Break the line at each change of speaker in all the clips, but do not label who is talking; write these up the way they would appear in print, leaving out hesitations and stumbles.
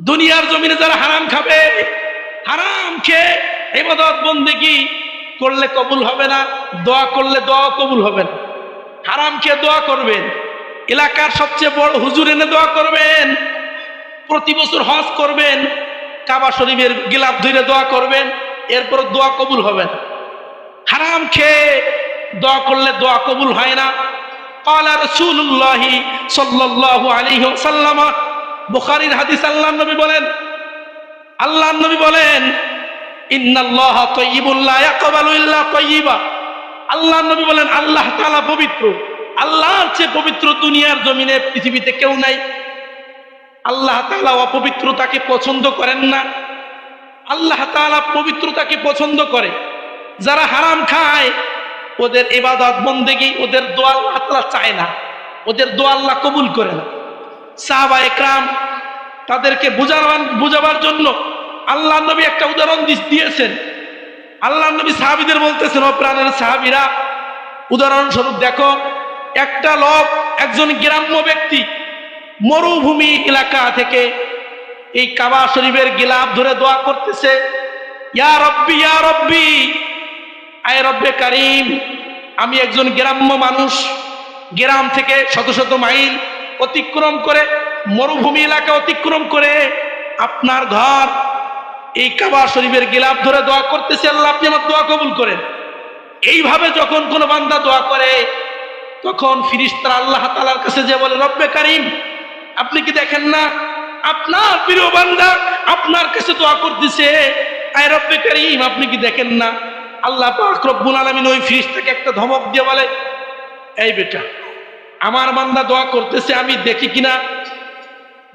দুনিয়ার জমিনে যারা হারাম খাবে, হারাম খেয়ে ইবাদত বন্দেগী করলে কবুল হবে না, দোয়া করলে দোয়া কবুল হবে না। হারাম খেয়ে দোয়া করবেন, এলাকার সবচেয়ে বড় হুজুর এনে দোয়া করবেন, প্রতি বছর হজ করবেন, কাবা শরীফের গিলাফ ধরে দোয়া করবেন, এরপর দোয়া কবুল হবে না। হারাম খেয়ে দোয়া করলে দোয়া কবুল হয় না। ক্বালা রাসূলুল্লাহি সাল্লাল্লাহু আলাইহি ওয়াসাল্লাম, বুখারীর হাদিস, আল্লাহর নবী বলেন ইন্নাল্লাহা তাইয়্যিবুন লা ইয়াকবালু ইল্লা তাইয়্যিবা। আল্লাহর নবী বলেন আল্লাহ তাআলা পবিত্র, আল্লাহর চেয়ে পবিত্র দুনিয়ার জমিনে পৃথিবীতে কেউ নাই। আল্লাহ তাআলা অপবিত্রতাকে পছন্দ করেন না, আল্লাহ তাআলা পবিত্রতাকে পছন্দ করে। যারা হারাম খায় ওদের ইবাদত বন্দেগী, ওদের দোয়া আল্লাহ তাআলা চায় না, ওদের দোয়া আল্লাহ কবুল করে না। সাহাবায়ে কেরাম তাদেরকে বুঝাবার জন্য আল্লাহর নবী একটা উদাহরণ দিয়েছেন। আল্লাহর নবী সাহাবীদের বলতেছেন, ও প্রাণের সাহাবীরা, উদাহরণস্বরূপ দেখো, একটা লোক, একজন গ্রাম্য ব্যক্তি মরুভূমি এলাকা থেকে এই কাবা শরীফের গিলাফ ধরে দোয়া করতেছে, ইয়া রব্বি ইয়া রব্বি, আয় রব্বে কারিম, আমি একজন গ্রাম্য মানুষ, গ্রাম থেকে শত শত মাইল অতিক্রম করে, মরুভূমি এলাকা অতিক্রম করে আপনার ঘর এই কাবা শরীফের গিলাফ ধরে দোয়া করতেছে, আল্লাহ আপনি আমার দোয়া কবুল করেন। এইভাবে যখন কোনো বান্দা দোয়া করে, তখন ফেরেশতারা আল্লাহ তাআলার কাছে যে বলে, রব্বে কারিম, আপনি কি দেখেন না আপনার প্রিয় বান্দা আপনার কাছে দোয়া করতেছে, আয় রব্বে কারিম, আপনি কি দেখেন না? আল্লাহ পাক রব্বুল আলামিন ওই ফেরেশতাকে একটা ধমক দিয়ে বলে, এই বেটা, আমার বান্দা দোয়া করতেছে, আমি দেখি কিনা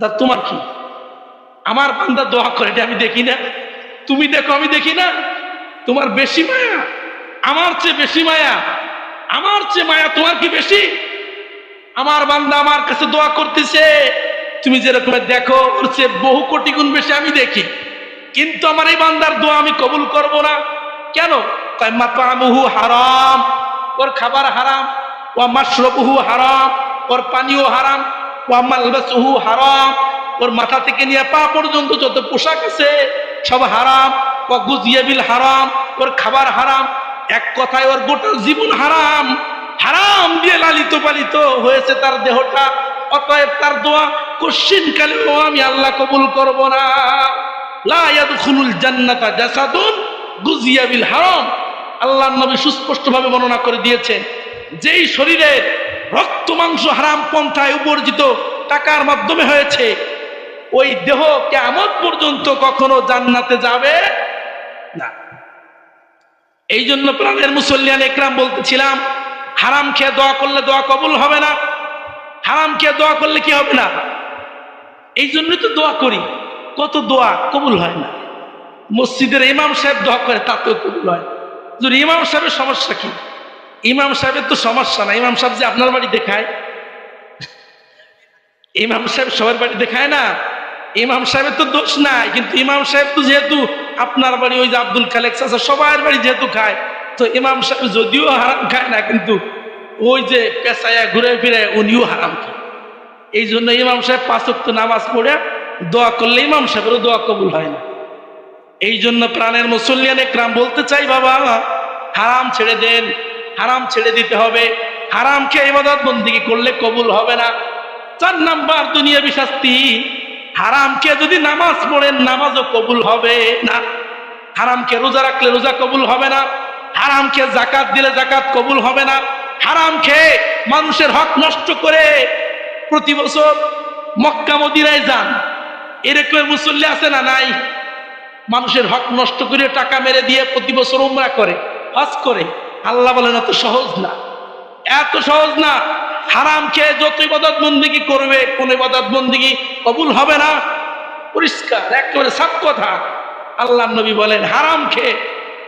তা তোমার কি? আমার বান্দা দোয়া করে এটা আমি দেখি না, তুমি দেখো আমি দেখি না? তোমার বেশি মায়া, আমার চেয়ে বেশি মায়া, আমার চেয়ে মায়া তোমার কি বেশি? আমার বান্দা আমার কাছে দোয়া করতেছে, তুমি যেরকম দেখো ওর চেয়ে বহু কোটি গুণ বেশি আমি দেখি, কিন্তু আমার এই বান্দার দোয়া আমি কবুল করব না। কেন? কয় মাতামুহু হারাম, ওর খাবার হারাম, ওয়া মাশরাবুহু হারাম, ওর পানিও হারাম, ওয়া মালবাসুহু হারাম, ওর মাথা থেকে নিয়ে পা পর্যন্ত যত পোশাক আছে সব হারাম, ওয়া গুজিয়া বিল হারাম, ওর খাবার হারাম, এক কথায় ওর গোটা জীবন হারাম, হারাম দিয়ে লালিত পালিত হয়েছে তার দেহটা। অতএব তার দোয়া কশিনকালেও আমি আল্লাহ কবুল করব না। লা ইয়াদখুলুল জান্নাতা জাসাদুন গুজিয়া বিল হারাম। আল্লাহর নবী সুস্পষ্টভাবে বর্ণনা করে দিয়েছেন, যেই শরীরের রক্ত মাংস হারাম পন্থায় উপার্জিত টাকার মাধ্যমে হয়েছে, ওই দেহ কিয়ামত পর্যন্ত কখনো জান্নাতে যাবে না। এই জন্য প্রাণের মুসল্লিয়ান একরাম বলতেছিলাম, হারাম খেয়ে দোয়া করলে দোয়া কবুল হবে না। হারাম খেয়ে দোয়া করলে কি হবে না? এই জন্যই তো দোয়া করি, কত দোয়া কবুল হয় না। মসজিদের ইমাম সাহেব দোয়া করে, তাতেও কবুল হয়। যদি ইমাম সাহেবের সমস্যা কি? ইমাম সাহেবের তো সমস্যা না, ইমাম সাহেব যে আপনার বাড়ি দেখায়, ইমাম সাহেব সবার বাড়ি দেখায় না, ইমাম সাহেবের তো দোষ নাই। কিন্তু ইমাম সাহেব তো যেহেতু আপনার বাড়ি, ওই যে আব্দুল খালেক চাচা সবার বাড়ি যেহেতু খায়, তো ইমাম সাহেব যদিও হারাম খায় না, কিন্তু ওই যে পেশায়া ঘুরে ফিরে উনিও হারাম খায়। এই জন্য ইমাম সাহেব 5 ওয়াক্ত নামাজ পড়ে দোয়া করলে ইমাম সাহেবেরও দোয়া কবুল হয় না। এই জন্য প্রাণের মুসল্লিয়ান একরাম বলতে চাই, বাবা হারাম ছেড়ে দেন, হারাম ছেড়ে দিতে হবে। হারাম খেয়ে ইবাদত বন্দেগী করলে কবুল হবে না। 4 নাম্বার দুনিয়াবি শাস্তি, হারাম খেয়ে যদি নামাজ পড়েন নামাজও কবুল হবে না। হারাম খেয়ে রোজা রাখলে রোজা কবুল হবে না। হারাম খেয়ে যাকাত দিলে যাকাত কবুল হবে না। হারাম খেয়ে মানুষের হক নষ্ট করে প্রতি বছর মক্কা মদিনায় যান, এরকম মুসল্লি আছে না নাই? মানুষের হক নষ্ট করে টাকা মেরে দিয়ে প্রতি বছর উমরা করে, হজ করে। আল্লাহ বলেন এত সহজ না, এত সহজ না। হারাম খেয়ে যত ইবাদত বন্দেগী করবে, কোন ইবাদত বন্দেগী কবুল হবে না। পরিষ্কার একেবারে সাফ কথা। আল্লাহর নবী বলেন হারাম খেয়ে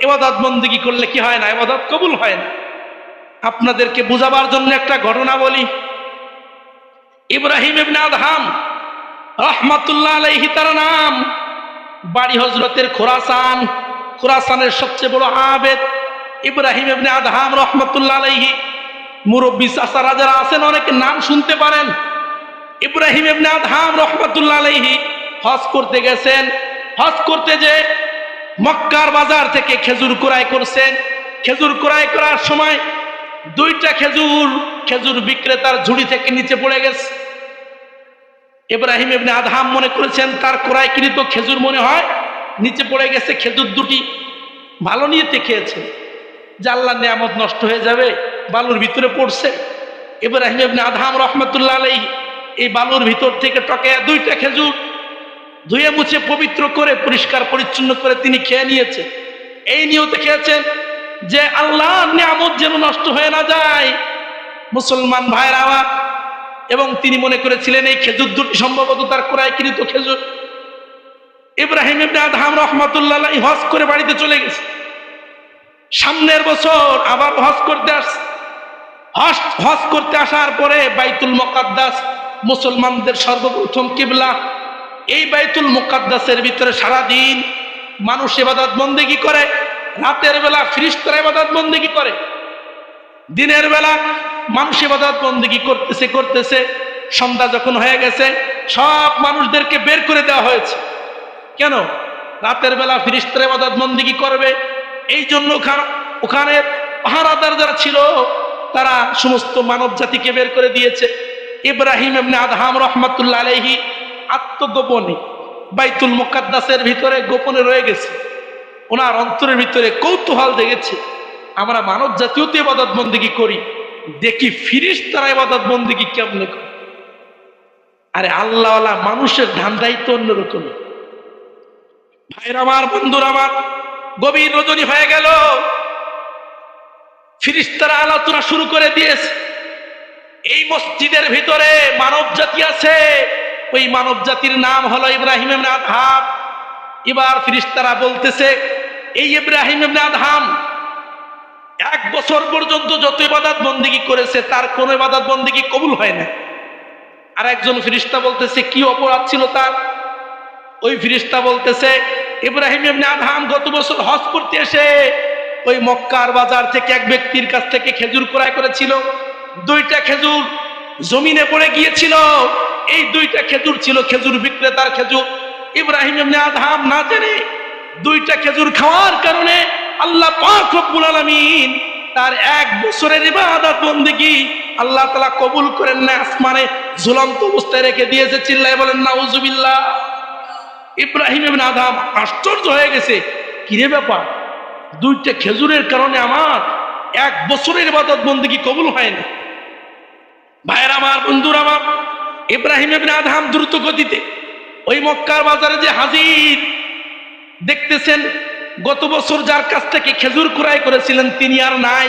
ইবাদত বন্দেগী করলে কি হয় না? ইবাদত কবুল হয় না। আপনাদেরকে বুঝাবার জন্য একটা ঘটনা বলি। ইব্রাহিম ইবনে আদহাম রাহমাতুল্লাহ আলাইহি তার নাম, বাড়ি হযরতের খোরাসান, খোরাসানের সবচেয়ে বড় আবেদ ইব্রাহিম ইবনে আদহাম রাহমাতুল্লাহ আলাইহি। মুরব্বী চাচারা যারা আছেন অনেকে নাম শুনতে পারেন। ইব্রাহিম ইবনে আদহাম রাহমাতুল্লাহ আলাইহি হজ করতে গেছেন। হজ করতে যে মক্কার বাজার থেকে খেজুর ক্রয় করছেন। খেজুর ক্রয় করার সময় দুইটা খেজুর বিক্রেতার ঝুড়ি থেকে নিচে পড়ে গেছে। ইব্রাহিম ইবনে আদহাম মনে করেছেন তার ক্রয়কৃত খেজুর মনে হয় নিচে পড়ে গেছে। খেজুর দুটি ভালো নিয়েতে খেয়েছে, যে আল্লাহর নিয়ামত নষ্ট হয়ে যাবে, বালুর ভিতরে পড়ছে। ইব্রাহিম ইবনে আদহাম রাহমাতুল্লাহ আলাইহি এই বালুর ভিতর থেকে টকায়া দুইটা খেজুর ধুয়ে মুছে পবিত্র করে পরিষ্কার পরিচ্ছন্ন করে তিনি খেয়ে নিয়েছে। এই নিয়তে খেয়েছেন যে আল্লাহর নিয়ামত যেন নষ্ট হয়ে না যায়। মুসলমান ভাইরা আমার, এবং তিনি মনে করেছিলেন এই খেজুর দুটি সম্ভবত তার ক্রয়কৃত খেজুর। ইব্রাহিম ইবনে আদহাম রাহমাতুল্লাহ আলাইহি হজ করে বাড়িতে চলে গেছে। সামনের বছর আবার হজ করতে আসছে। হজ করতে আসার পরে বাইতুল মুকাদ্দাস মুসলমানদের সর্বপ্রথম কিবলা। এই বাইতুল মুকাদ্দাসের ভিতরে সারাদিন মানুষ ইবাদত বন্দেগি করে। রাতের বেলা ফেরেশতারা ইবাদত বন্দেগি করে। দিনের বেলা মানুষ ইবাদত বন্দেগি করতেছে। সন্ধ্যা যখন হয়ে গেছে সব মানুষদেরকে বের করে দেওয়া হয়েছে। কেন? রাতের বেলা ফেরেশতারা ইবাদত বন্দেগি করবে, এই জন্য ওখানে পাহারাদার যারা ছিল তারা সমস্ত মানব জাতিকে বের করে দিয়েছে। ইব্রাহিম ইবনে আদহাম রাহমাতুল্লাহ আলাইহি আত্মগোপনে বাইতুল মুকাদ্দাসের ভিতরে গোপনে রয়ে গেছে। ওনার অন্তরের ভিতরে কৌতূহল জেগেছে, আমরা মানব জাতীয় তো ইবাদত বন্দেগি করি, দেখি ফেরেশতারা ইবাদত বন্দেগি কেমনে করে। আরে আল্লাহওয়ালা মানুষের ধান্দাই তো অন্যরকম। ভাইরা আমার, বন্ধুরা আমার, গভীর রজনী হয়ে গেল, ফেরেশতারা আলোচনা শুরু করে দিয়েছে। এই মসজিদের ভিতরে মানব জাতি আছে, ওই মানব জাতির নাম হলো ইব্রাহিম ইবনে আদহাম। এবার ফেরেশতারা বলতেছে, এই ইব্রাহিম ইবনে আদহাম 1 বছর পর্যন্ত যত ইবাদত বন্দেগি করেছে তার কোনো ইবাদত বন্দেগি কবুল হয় না। আর একজন ফেরেশতা বলতেছে, কি অপরাধ ছিল তার? ওই ফেরেশতা বলতেছে, ইব্রাহিম ইবনে আদহাম গত বছর হজ করতে এসে ওই মক্কার বাজার থেকে এক ব্যক্তির কাছ থেকে খেজুর ক্রয় করেছিল। 2টা খেজুর জমিনে পড়ে গিয়েছিল। এই 2টা খেজুর ছিল খেজুর বিক্রেতার খেজুর। ইব্রাহিম ইবনে আদহাম না জেনে 2টা খেজুর খাওয়ার কারণে আল্লাহ পাক রব্বুল আলামিন তার 1 বছরের ইবাদত বন্দেগি আল্লাহ তাআলা কবুল করেন না, আসমানে ঝুলন্ত অবস্থায় রেখে দিয়েছে। চিল্লায় বলেন নাউজুবিল্লাহ। ইব্রাহিম ইবনে আদহাম আশ্চর্য হয়ে গেছে, কিরে ব্যাপার, 2টা খেজুরের কারণে আমার 1 বছরের ইবাদত বন্দেগি কবুল হয়নি। ভাইরা আমার, বন্ধুরা আমার, ইব্রাহিম ইবনে আদহাম দ্রুত গতিতে ওই মক্কার বাজারে যে হাজির, দেখতেছেন গত বছর যার কাছ থেকে খেজুর ক্রয় করেছিলেন তিনি আর নাই।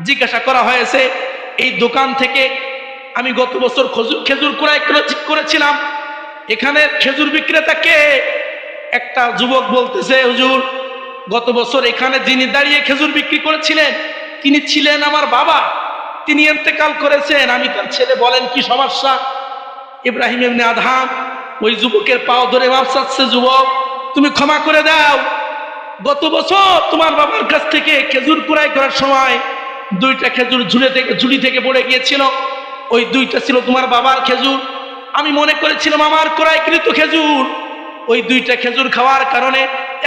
জিজ্ঞাসা করা হয়েছে, এই দোকান থেকে আমি গত বছর খেজুর ক্রয় করেছিলাম, এখানে খেজুর বিক্রেতাকে? একটা যুবক বলতেছে, হুজুর গত বছর এখানে যিনি দাঁড়িয়ে খেজুর বিক্রি করেছিলেন তিনি ছিলেন আমার বাবা, তিনি ইন্তেকাল করেছেন, আমি তার ছেলে, বলেন কি সমস্যা? ইব্রাহিম ইবনে আদহাম ওই যুবকের পাও ধরে মাপ চাচ্ছে, যুবক তুমি ক্ষমা করে দাও, গত বছর তোমার বাবার কাছ থেকে খেজুর ক্রয় করার সময় 2টা খেজুর ঝুড়ি থেকে পড়ে গিয়েছিল। ওই 2টা ছিল তোমার বাবার খেজুর, আমি মনে করেছিলাম আমার ক্রয়কৃত খেজুর। ওই 2টা খেজুর খাওয়ার কারণে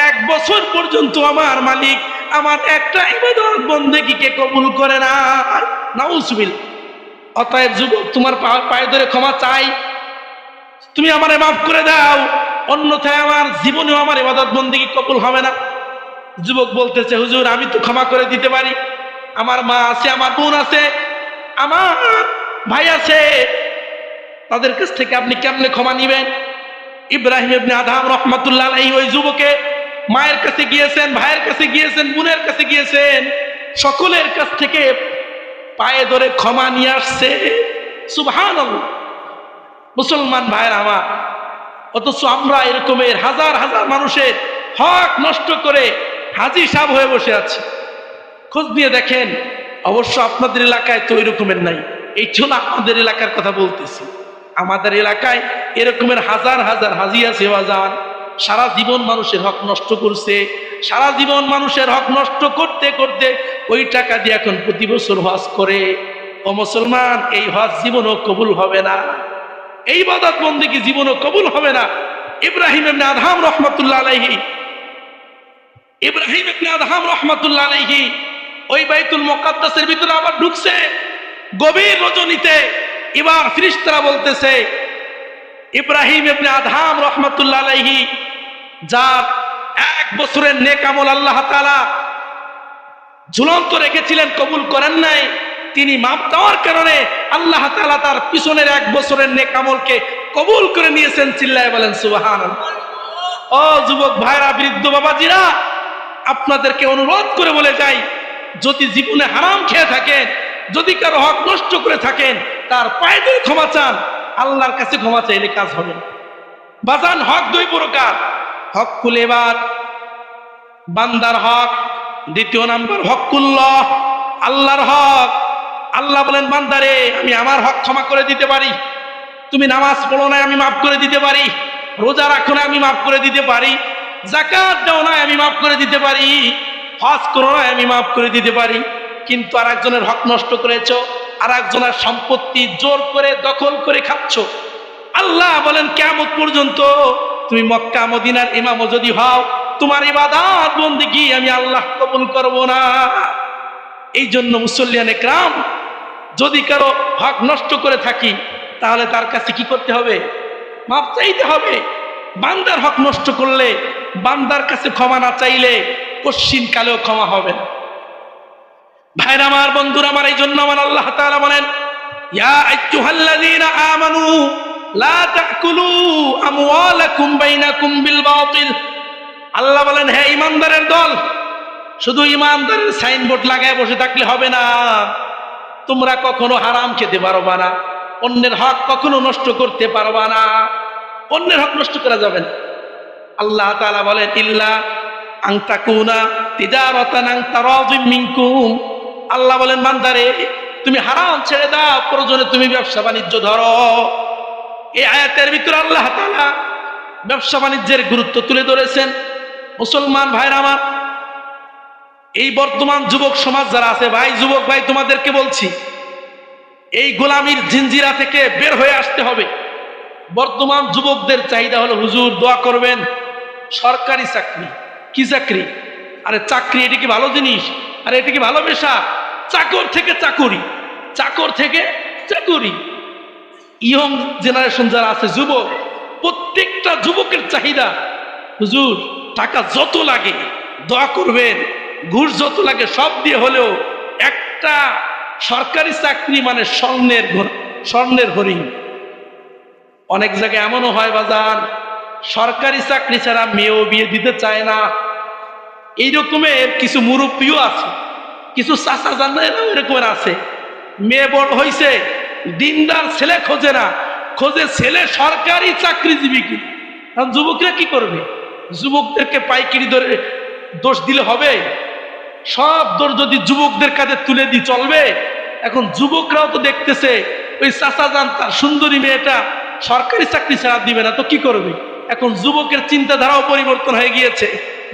1 বছর পর্যন্ত আমার মালিক আমার একটা ইবাদত বন্দেগিকে কবুল করে না। নাউজুবিল্লাহ। অতএব যুবক, তোমার পায়ে ধরে ক্ষমা চাই, তুমি আমারে মাফ করে দাও, অন্যথায় আমার জীবনেও আমার ইবাদত বন্দেগি কবুল হবে না। যুবক বলতেছে, হুজুর আমি তো ক্ষমা করে দিতে পারি, আমার মা আছে, আমার বোন আছে, আমার ভাই আছে, তাদের কাছ থেকে আপনি কেমনে ক্ষমা নিবেন? ইব্রাহিম ইবনে আদহাম রাহমাতুল্লাহ আলাইহি ওই যুবকে মায়ের কাছে গিয়েছেন, ভাইয়ের কাছে গিয়েছেন, বোনের কাছে গিয়েছেন, সকলের কাছ থেকে পায়ে ধরে ক্ষমা নিয়ে আসছে। সুবহানাল্লাহ। মুসলমান ভাইয়ের আমার, অথচ আমরা এরকমের হাজার হাজার মানুষের হক নষ্ট করে হাজি সাহেব হয়ে বসে আছি। খোঁজ নিয়ে দেখেন, অবশ্য আপনাদের এলাকায় তো ওই রকমের নাই, এই জন্য আমাদের এলাকার কথা বলতেছি। আমাদের এলাকায় এরকমের হাজার হাজার হাজি আছে বাজান, সারা জীবন মানুষের হক নষ্ট করছে, সারা জীবন মানুষের হক নষ্ট করতে করতে ওই টাকা দিয়ে এখন প্রতি বছর হজ করে। ও মুসলমান, এই হজ জীবনও কবুল হবে না, এই ইবাদত বন্দেগী জীবনও কবুল হবে না, ইব্রাহিম ইবনে আদহাম রহমাতুল্লাহ আলাইহি, ইব্রাহিম ইবনে আদহাম রহমাতুল্লাহ আলাইহি ওই বাইতুল মুকাদ্দাসের ভিতরে আবার ঢুকছে গভীর রজনীতে। এবার ফেরেশতারা বলতেছে ইব্রাহিম ইবনে আদহাম রহমাতুল্লাহ আলাইহি যার 1 বছরের নেক আমল আল্লাহ তাআলা ঝুলন্ত রেখেছিলেন, কবুল করেন নাই, তিনি মাপ দেওয়ার কারণে আল্লাহ তাআলা তার পিছনের 1 বছরের নেক আমলকে কবুল করে নিয়েছেন। চিল্লায় বলেন সুবহানাল্লাহ। ও যুবক ভাইরা, বৃদ্ধ বাবাজিরা, আপনাদেরকে অনুরোধ করে বলে যাই, যদি জীবনে হারাম খেয়ে থাকেন, যদি কারো হক নষ্ট করে থাকেন, তার পায়ে ধরে ক্ষমা চান, আল্লাহর কাছে ক্ষমা চাইলে কাজ হবে না। বাজান, হক 2 প্রকার, হকুল ইবাদ, বান্দার হক, দ্বিতীয় নাম্বার হকুল্লাহ, আল্লাহর হক। আল্লাহ বলেন বান্দারে আমি আমার হক ক্ষমা করে দিতে পারি, তুমি নামাজ পড়ো না আমি মাফ করে দিতে পারি, রোজা রাখো না আমি মাফ করে দিতে পারি, যাকাত দাও না আমি মাফ করে দিতে পারি, হজ করো না আমি মাফ করে দিতে পারি। কিন্তু আরেকজনের হক নষ্ট করেছো, আরেকজনের সম্পত্তি জোর করে দখল করে খাচ্ছ, আল্লাহ বলেন কিয়ামত পর্যন্ত তুমি মক্কা মদিনার ইমামও যদি হও, তোমার ইবাদত বন্দেগী আমি আল্লাহ কবুল করব না। এই জন্য মুসল্লিয়ানে کرام, যদি কারো হক নষ্ট করে থাকি তাহলে তার কাছে কি করতে হবে? মাপ চাইতে হবে। বান্দার হক নষ্ট করলে বান্দার কাছে ক্ষমা না চাইলে কশিন কালেও ক্ষমা হবে না। ভাইরা আমার, বন্ধুরা আমার, এই জন্য আমার আল্লাহ তাআলা বলেন ইয়া আইয়ুহাল্লাযীনা আমানু লা তাকুলু আমওয়ালাকুম বাইনাকুম বিল বাতিল। আল্লাহ বলেন হে ঈমানদারের দল, শুধু ঈমানদারের সাইনবোর্ড লাগায় বসে থাকলে হবে না, তোমরা কখনো হারাম খেতে পারবা না, অন্যের হক কখনো নষ্ট করতে পারবা না, অন্যের হক নষ্ট করা যাবে না। আল্লাহ তাআলা বলেন ইল্লা আন তাকুনা তিজারাতান আন তারাযিম মিনকুম। আল্লাহ বলেন বান্দারে তুমি হারাম ছেড়ে দাও, প্রয়োজনে তুমি ব্যবসা বাণিজ্য ধরো। এই আয়াতের ভিতরে আল্লাহ তাআলা ব্যবসা বাণিজ্যের গুরুত্ব তুলে ধরেছেন। মুসলমান ভাইরা আমার, এই বর্তমান যুবক সমাজ যারা আছে, ভাই যুবক ভাই, তোমাদেরকে বলছি এই গোলামির জিনজিরা থেকে বের হয়ে আসতে হবে। বর্তমান যুবকদের চাহিদা হলো হুজুর দোয়া করবেন, সরকারি চাকরি। কি চাকরি? আরে চাকরি, এটা কি ভালো জিনিস? আরে এটা কি ভালো পেশা? চাকর থেকে চাকুরি, চাকর থেকে চাকুরি। ইয়ং জেনারেশন যারা আছে, যুবক, প্রত্যেকটা যুবকের চাহিদা হুজুর টাকা যত লাগে দোয়া করবেন, ঘুষ যত লাগে সব দিয়ে হলেও একটা সরকারি চাকরি মানে স্বর্ণের হরিণ। অনেক জায়গায় এমনও হয় বাজান, সরকারি চাকরি ছাড়া মেয়েও বিয়ে দিতে চায় না। এই রকমের কিছু মুরব্বীও আছে, কিছু চাচা জানেরা এরকমের আছে। মেয়ে বড় হয়েছে, দিনদার ছেলে খোঁজে না, খোঁজে ছেলে সরকারি চাকরিজীবী। কি যুবকরা কি করবে? যুবকদেরকে পাইকারি ধরে দোষ দিলে হবে? সব দোষ যদি যুবকদের কাছে তুলে দিই চলবে? এখন যুবকরাও তো দেখতেছে ওই চাচা জান তার সুন্দরী মেয়েটা সরকারি চাকরি ছাড়া দিবে না, তো কি করবে? এখন যুবকের চিন্তাধারাও পরিবর্তন হয়ে গিয়েছে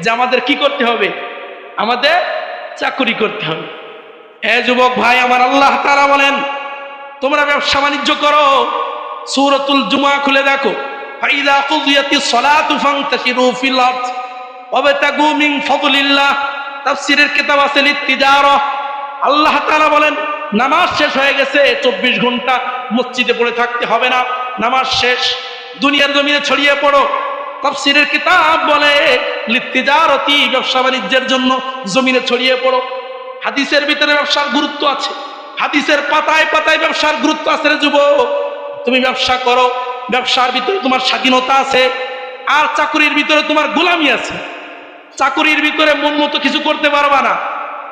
যে আমাদের কি করতে হবে? আমাদের চাকরি করতে হবে। এ যুবক ভাই আমার, আল্লাহ তাআলা বলেন তোমরা ব্যবসা বাণিজ্য করো। সূরাতুল জুমা খুলে দেখো, ফাইযা কুযিয়াতিস সালাতু ফান্তাশিরু ফিল আরদ ওয়াবতাগু মিন ফাদলিল্লাহ। তাফসীরের কিতাব আছে লিতিজারা। আল্লাহ তাআলা বলেন নামাজ শেষ হয়ে গেছে, 24 ঘন্টা মসজিদে পড়ে থাকতে হবে না, নামাজ শেষ, দুনিয়ার জমিনে ছড়িয়ে পড়ো। তাফসীরের কিতাব বলে লিতিজারতি, ব্যবসা বাণিজ্যের জন্য জমিনে ছড়িয়ে পড়ো। হাদিসের ভিতরে ব্যবসার গুরুত্ব আছে, হাদিসের পাতায় পাতায় ব্যবসার গুরুত্ব আছে। রে যুবক, তুমি ব্যবসা করো, ব্যবসার ভিতরে তোমার স্বাধীনতা আছে, আর চাকুরির ভিতরে তোমার গোলামি আছে। চাকুরির ভিতরে মন মতো কিছু করতে পারবা না,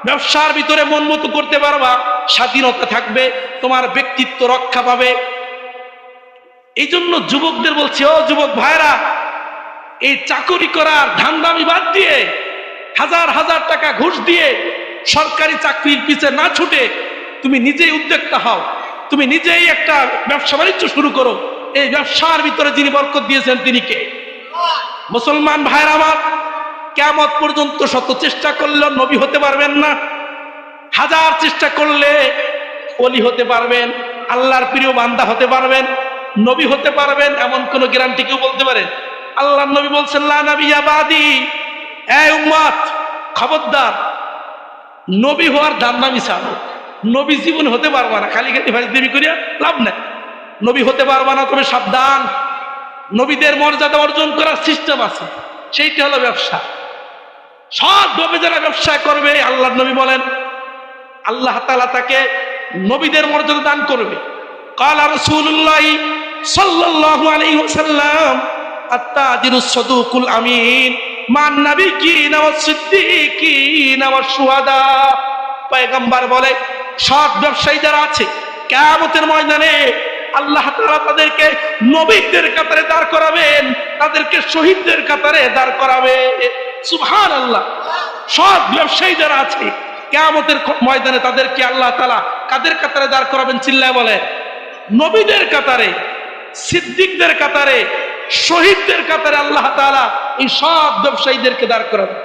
ব্যবসার ভিতরে মন মতো করতে পারবা, স্বাধীনতা থাকবে, তোমার ব্যক্তিত্ব রক্ষা পাবে। এই জন্য যুবকদের বলছি, ও যুবক ভাইরা, এই চাকুরি করার ধান্দামি বাদ দিয়ে, হাজার হাজার টাকা ঘুষ দিয়ে সরকারি চাকরির পিছে না ছুটে তুমি নিজেই উদ্যোক্তা হও, তুমি নিজেই একটা ব্যবসা বাণিজ্য শুরু করো। এই ব্যবসার ভিতরে যিনি বরকত দিয়েছেন তিনি কে? মুসলমান ভাইরা আমার, কিয়ামত পর্যন্ত শত চেষ্টা করলেও নবী হতে পারবেন না, হাজার চেষ্টা করলে ওলি হতে পারবেন, আল্লাহর প্রিয় বান্দা হতে পারবেন, নবী হতে পারবেন, এমন কোন গ্যারান্টি কেউ বলতে পারেন? আল্লাহর নবী বলছেন লা নাবিয়্যা বাদি, এই উম্মত খবরদার, নবী হওয়ার ধান্দামি ছাড়ো। নবী জীবন হতে পারবা না, খালি খালি ভাই দেবী করিয়া লাভ নাই। নবী হতে পারবা না, তবে সাবধান, নবীদের মর্যাদা অর্জন করার সিস্টেম আছে, সেইটা হলো ব্যবসা। সৎভাবে যারা ব্যবসা করবে, আল্লাহর নবী বলেন আল্লাহ তাআলা তাকে নবীদের মর্যাদা দান করবে। ক্বালা রাসূলুল্লাহ সাল্লাল্লাহু আলাইহি ওয়াসাল্লাম আত-তাজিরুস সাদুকুল আমিন মান নাবিয়্যিনা ওয়াস সিদ্দীকিনা ওয়াস শুহাদা। পয়গম্বর বলে সৎ ব্যবসায়ী যারা আছে কিয়ামতের ময়দানে আল্লাহ তাআলা তাদেরকে নবীদের কাতারে দাঁড় করাবেন, তাদেরকে শহীদদের কাতারে দাঁড় করাবে। সুবহানাল্লাহ। সৎ ব্যবসায়ী যারা আছে কিয়ামতের ময়দানে তাদেরকে আল্লাহ তাআলা কাদের কাতারে দাঁড় করাবেন? চিল্লায় বলে, নবীদের কাতারে, সিদ্দিকদের কাতারে, শহীদদের কাতারে আল্লাহ তাআলা এই সৎ ব্যবসায়ীদেরকে দাঁড় করাবেন।